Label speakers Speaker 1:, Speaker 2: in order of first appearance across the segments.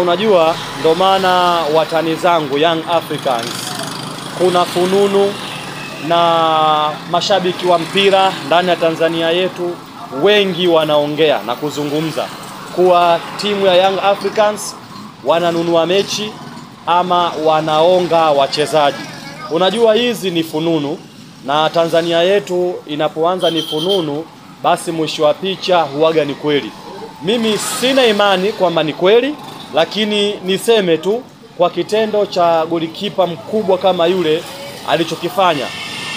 Speaker 1: Unajua ndo maana watani zangu Young Africans, kuna fununu na mashabiki wa mpira ndani ya Tanzania yetu wengi wanaongea na kuzungumza kuwa timu ya Young Africans wananunua mechi ama wanaonga wachezaji. Unajua hizi ni fununu, na Tanzania yetu inapoanza ni fununu, basi mwisho wa picha huaga ni kweli. Mimi sina imani kwamba ni kweli, lakini niseme tu kwa kitendo cha golikipa mkubwa kama yule alichokifanya,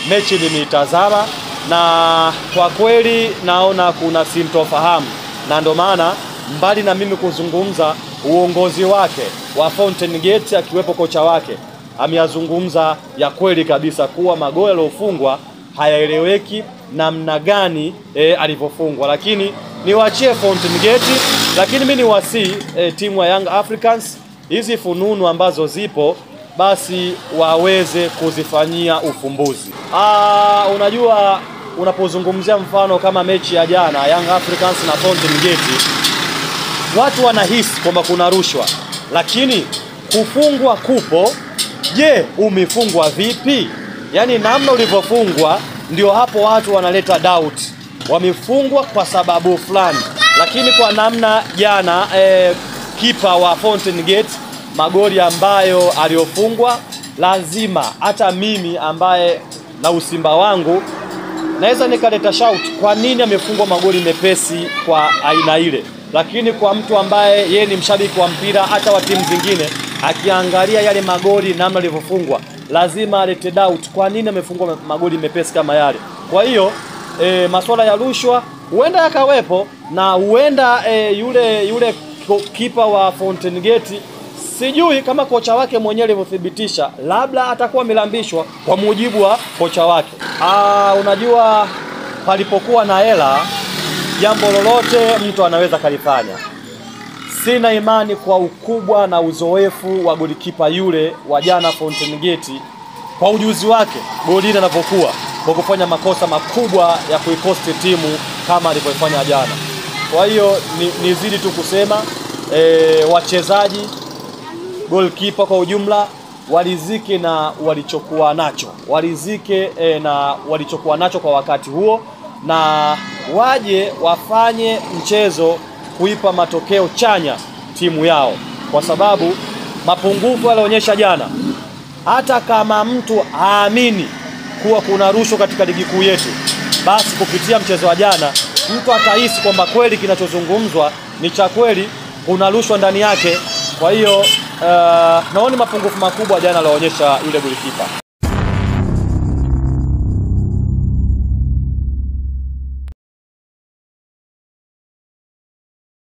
Speaker 1: mechi nimeitazama na kwa kweli naona kuna sintofahamu, na ndo maana mbali na mimi kuzungumza, uongozi wake wa Fountain Gate akiwepo kocha wake ameyazungumza ya kweli kabisa kuwa magoli yaliyofungwa hayaeleweki namna gani alivyofungwa. Lakini niwaachie Fountain Gate, lakini mimi niwasi timu ya Young Africans, hizi fununu ambazo zipo basi waweze kuzifanyia ufumbuzi. Unajua unapozungumzia mfano kama mechi ya jana Young Africans na Fountain Gate, watu wanahisi kwamba kuna rushwa, lakini kufungwa kupo. Je, umefungwa vipi? Yaani namna ulivyofungwa ndio hapo watu wanaleta doubt. Wamefungwa kwa sababu fulani, lakini kwa namna jana kipa wa Fountain Gate magoli ambayo aliyofungwa, lazima hata mimi ambaye na usimba wangu naweza nikaleta shout, kwa nini amefungwa magoli mepesi kwa aina ile? Lakini kwa mtu ambaye yeye ni mshabiki wa mpira hata wa timu zingine, akiangalia yale magoli namna alivyofungwa, lazima alete doubt, kwa nini amefungwa magoli mepesi kama yale. Kwa hiyo masuala ya rushwa huenda yakawepo, na huenda yule kipa wa Fountain Gate, sijui kama kocha wake mwenyewe alivyothibitisha, labda atakuwa amelambishwa kwa mujibu wa kocha wake. Unajua palipokuwa na hela, jambo lolote mtu anaweza kalifanya. Sina imani kwa ukubwa na uzoefu wa golikipa yule wa jana Fountain Gate, kwa ujuzi wake golini anapokuwa kwa kufanya makosa makubwa ya kuikosti timu kama alivyofanya jana. Kwa hiyo nizidi tu kusema wachezaji, goalkeeper kwa ujumla walizike na walichokuwa nacho, walizike na walichokuwa nacho kwa wakati huo, na waje wafanye mchezo kuipa matokeo chanya timu yao, kwa sababu mapungufu alionyesha jana, hata kama mtu haamini kuwa kuna rushwa katika ligi kuu yetu, basi kupitia mchezo wa jana mtu atahisi kwamba kweli kinachozungumzwa ni cha kweli, kuna rushwa ndani yake. Kwa hiyo naona mapungufu makubwa jana alionyesha yule golikipa.